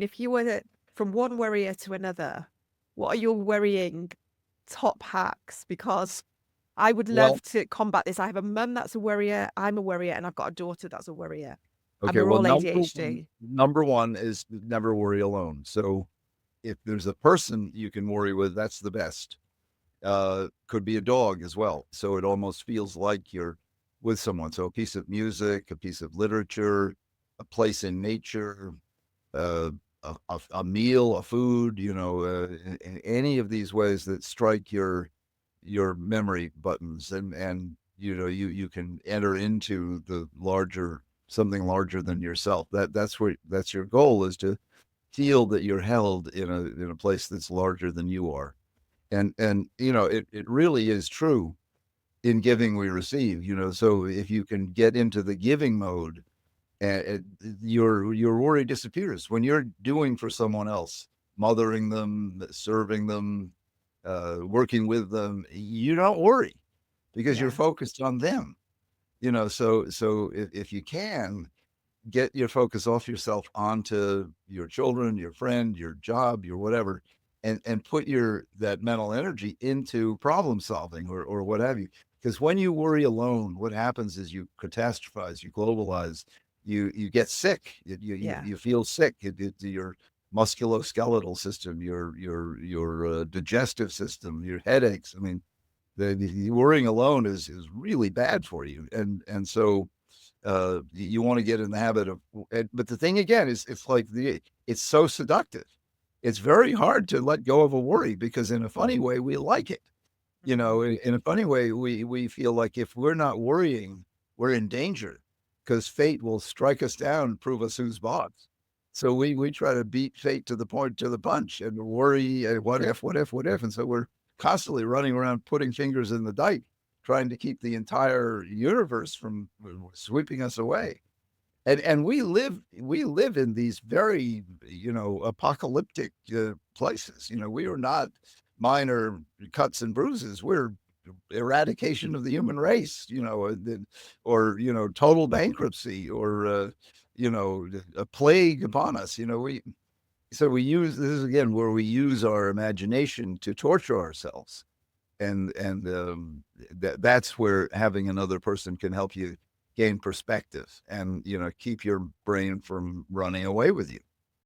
If you were from one worrier to another, what are your worrying top hacks? Because I would Well, love to combat this. I have a mum that's a worrier, I'm a worrier, and I've got a daughter that's a worrier. And okay. we're Well, all ADHD. number one is never worry alone. So if there's a person you can worry with, that's the best. Could be a dog as well. So it almost feels like you're with someone. So a piece of music, a piece of literature, a place in nature, uh, a meal, a food, in any of these ways that strike your memory buttons, and you can enter into the larger something larger than yourself. That's your goal, is to feel that you're held in a place that's larger than you are. And it really is true. In giving we receive. So if you can get into the giving mode, and your worry disappears when you're doing for someone else, mothering them, serving them, working with them. You don't worry because you're Yeah. focused on them. So if you can get your focus off yourself onto your children, your friend, your job, your whatever, and put your that mental energy into problem solving, or what have you. Because when you worry alone, what happens is you catastrophize, you globalize, you get sick, Yeah. you feel sick. Your musculoskeletal system, your digestive system, your headaches. I mean, the worrying alone is really bad for you, and so you want to get in the habit of. But the thing again is, it's so seductive. It's very hard to let go of a worry, because in a funny way we like it. Mhm. In a funny way we feel like if we're not worrying, we're in danger, because fate will strike us down and prove us who's boss. So we try to beat fate to the punch, and worry, what if, and so we're constantly running around putting fingers in the dike, trying to keep the entire universe from sweeping us away. And we live in these very apocalyptic places. We are not minor cuts and bruises. We're eradication of the human race. Or total bankruptcy, or a plague upon us. We use this is again where we use our imagination to torture ourselves, and that's where having another person can help you gain perspective, and keep your brain from running away with you.